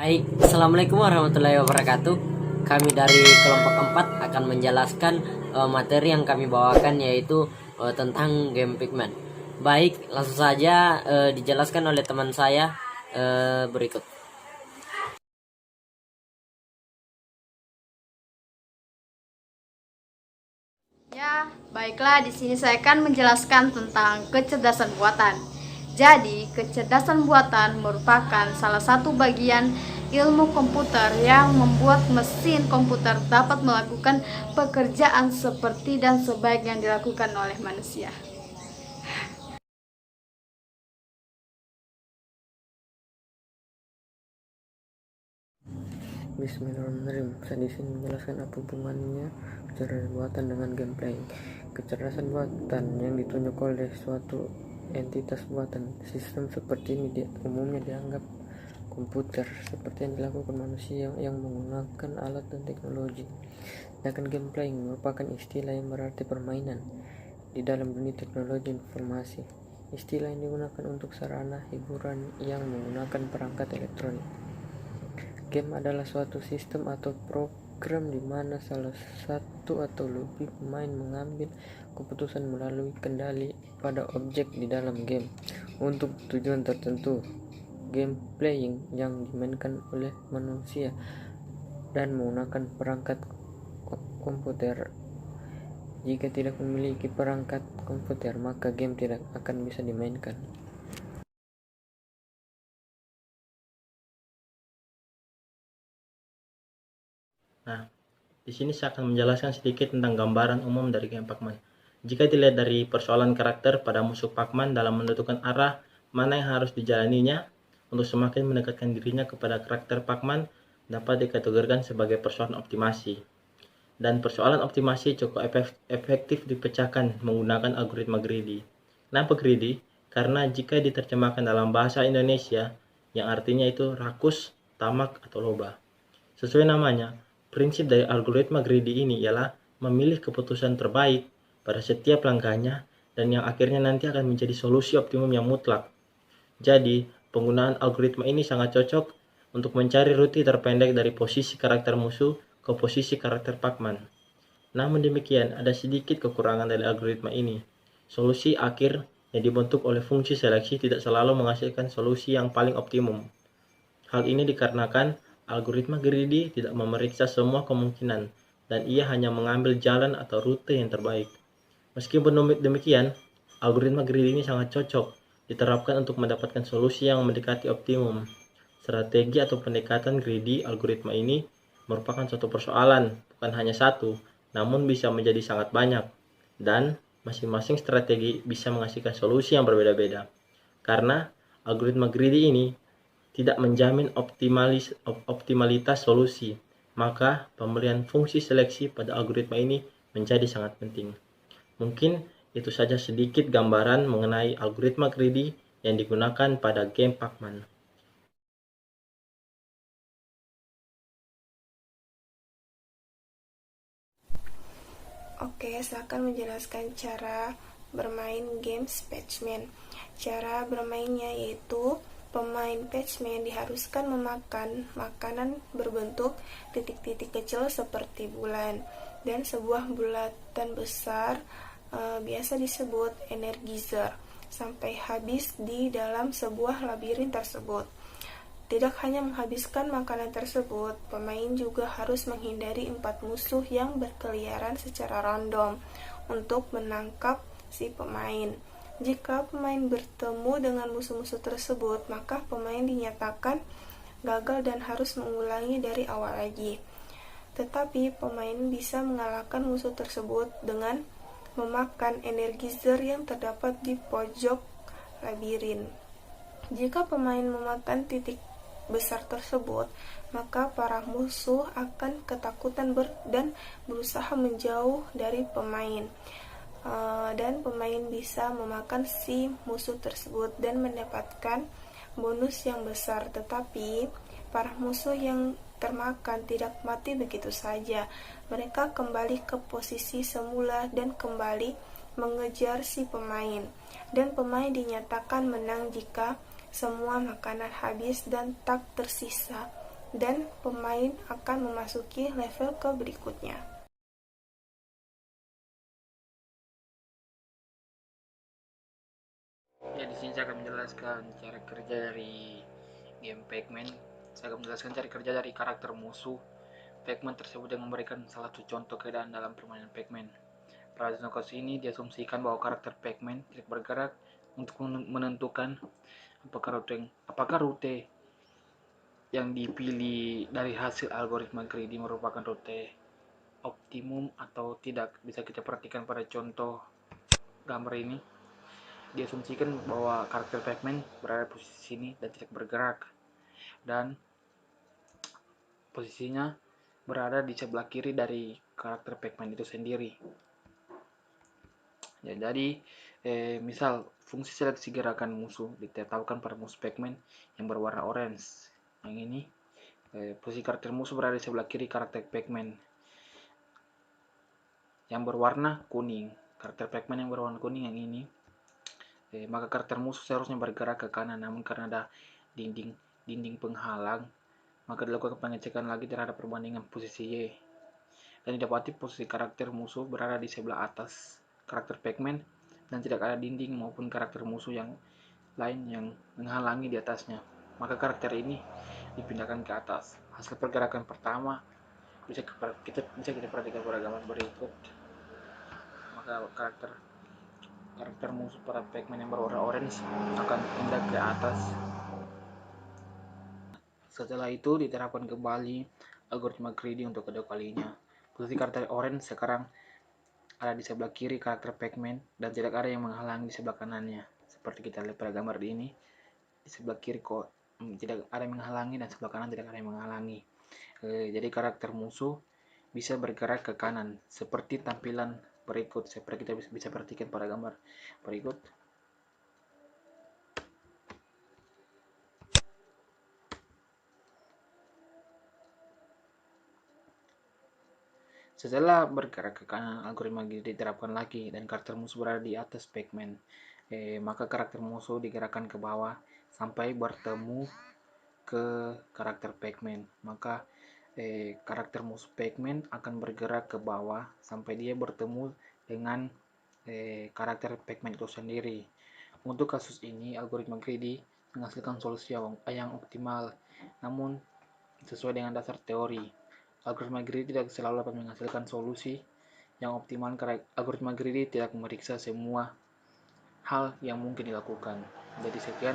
Baik, Assalamualaikum warahmatullahi wabarakatuh. Kami dari kelompok 4 akan menjelaskan materi yang kami bawakan, yaitu tentang game Pigman. Baik, langsung saja dijelaskan oleh teman saya berikut. Ya, baiklah, di sini saya akan menjelaskan tentang kecerdasan buatan. Jadi, kecerdasan buatan merupakan salah satu bagian ilmu komputer yang membuat mesin komputer dapat melakukan pekerjaan seperti dan sebaik yang dilakukan oleh manusia. Bismillahirrahmanirrahim. Saya di sini menjelaskan apa hubungannya kecerdasan buatan dengan gameplay. Kecerdasan buatan yang ditunjuk oleh suatu entitas buatan. Sistem seperti ini umumnya dianggap komputer, seperti yang dilakukan manusia yang menggunakan alat dan teknologi. Sedangkan gameplay merupakan istilah yang berarti permainan di dalam dunia teknologi informasi. Istilah yang digunakan untuk sarana hiburan yang menggunakan perangkat elektronik. Game adalah suatu sistem atau program di mana salah satu atau lebih pemain mengambil keputusan melalui kendali pada objek di dalam game untuk tujuan tertentu. Game playing yang dimainkan oleh manusia dan menggunakan perangkat komputer. Jika tidak memiliki perangkat komputer, maka game tidak akan bisa dimainkan. Nah, di sini saya akan menjelaskan sedikit tentang gambaran umum dari game Pac-Man. Jika dilihat dari persoalan karakter pada musuh Pac-Man dalam menentukan arah mana yang harus dijalaninya untuk semakin mendekatkan dirinya kepada karakter Pac-Man dapat dikategorikan sebagai persoalan optimasi. Dan persoalan optimasi cukup efektif dipecahkan menggunakan algoritma greedy. Kenapa greedy? Karena jika diterjemahkan dalam bahasa Indonesia, yang artinya itu rakus, tamak, atau loba. Sesuai namanya, prinsip dari algoritma greedy ini ialah memilih keputusan terbaik pada setiap langkahnya dan yang akhirnya nanti akan menjadi solusi optimum yang mutlak. Jadi, penggunaan algoritma ini sangat cocok untuk mencari rute terpendek dari posisi karakter musuh ke posisi karakter Pac-Man. Namun demikian, ada sedikit kekurangan dari algoritma ini. Solusi akhir yang dibentuk oleh fungsi seleksi tidak selalu menghasilkan solusi yang paling optimum. Hal ini dikarenakan algoritma greedy tidak memeriksa semua kemungkinan dan ia hanya mengambil jalan atau rute yang terbaik. Meskipun demikian, algoritma greedy ini sangat cocok diterapkan untuk mendapatkan solusi yang mendekati optimum. Strategi atau pendekatan greedy algoritma ini merupakan suatu persoalan, bukan hanya satu, namun bisa menjadi sangat banyak, dan masing-masing strategi bisa menghasilkan solusi yang berbeda-beda. Karena algoritma greedy ini tidak menjamin optimalitas solusi, maka pemberian fungsi seleksi pada algoritma ini menjadi sangat penting. Mungkin itu saja sedikit gambaran mengenai algoritma greedy yang digunakan pada game Pac-Man. Oke, saya akan menjelaskan cara bermain games Pac-Man. Cara bermainnya yaitu pemain Pac-Man diharuskan memakan makanan berbentuk titik-titik kecil seperti bulan dan sebuah bulatan besar biasa disebut energizer sampai habis di dalam sebuah labirin tersebut. Tidak hanya menghabiskan makanan tersebut, pemain juga harus menghindari 4 musuh yang berkeliaran secara random untuk menangkap si pemain. Jika pemain bertemu dengan musuh-musuh tersebut, maka pemain dinyatakan gagal dan harus mengulangi dari awal lagi. Tetapi pemain bisa mengalahkan musuh tersebut dengan memakan energizer yang terdapat di pojok labirin. Jika pemain memakan titik besar tersebut, maka para musuh akan ketakutan dan berusaha menjauh dari pemain. Dan pemain bisa memakan si musuh tersebut dan mendapatkan bonus yang besar. Tetapi para musuh yang termakan tidak mati begitu saja. Mereka kembali ke posisi semula dan kembali mengejar si pemain. Dan pemain dinyatakan menang jika semua makanan habis dan tak tersisa dan pemain akan memasuki level ke berikutnya. Ya, di sini saya akan menjelaskan cara kerja dari game Pac-Man. Saya akan menjelaskan cara kerja dari karakter musuh Pac-Man tersebut yang memberikan salah satu contoh keadaan dalam permainan Pac-Man. Pada lokasi ini diasumsikan bahwa karakter Pac-Man tidak bergerak untuk menentukan apakah rute yang dipilih dari hasil algoritma greedy merupakan rute optimum atau tidak. Bisa kita perhatikan pada contoh gambar ini. Diasumsikan bahwa karakter Pac-Man berada di posisi sini dan tidak bergerak, dan posisinya berada di sebelah kiri dari karakter Pac-Man itu sendiri. Ya, jadi misal fungsi seleksi gerakan musuh ditetapkan pada musuh Pac-Man yang berwarna orange. Yang ini posisi karakter musuh berada di sebelah kiri karakter Pac-Man yang berwarna kuning. Karakter Pac-Man yang berwarna kuning yang ini, maka karakter musuh seharusnya bergerak ke kanan, namun karena ada dinding penghalang, maka dilakukan pengecekan lagi terhadap perbandingan posisi Y, dan didapati posisi karakter musuh berada di sebelah atas karakter Pac-Man dan tidak ada dinding maupun karakter musuh yang lain yang menghalangi di atasnya. Maka karakter ini dipindahkan ke atas. Hasil pergerakan pertama bisa kita perhatikan pada gambar berikut. Maka karakter musuh pada Pac-Man yang berwarna orange akan pindah ke atas. Setelah itu diterapkan kembali algoritma greedy untuk kedua kalinya. Posisi karakter orange sekarang ada di sebelah kiri karakter Pac-Man dan tidak ada yang menghalangi di sebelah kanannya. Seperti kita lihat pada gambar ini, di sebelah kiri kok tidak ada yang menghalangi dan sebelah kanan tidak ada yang menghalangi. Jadi karakter musuh bisa bergerak ke kanan seperti tampilan berikut. Seperti kita bisa perhatikan pada gambar berikut. Setelah bergerak ke kanan, algoritma diterapkan lagi dan karakter musuh berada di atas Pac-Man. Maka karakter musuh digerakkan ke bawah sampai bertemu ke karakter Pac-Man. Maka karakter musuh Pac-Man akan bergerak ke bawah sampai dia bertemu dengan karakter Pac-Man itu sendiri. Untuk kasus ini, algoritma greedy menghasilkan solusi yang optimal, namun sesuai dengan dasar teori. Algoritma greedy tidak selalu dapat menghasilkan solusi yang optimal karena algoritma greedy tidak memeriksa semua hal yang mungkin dilakukan. Jadi sekian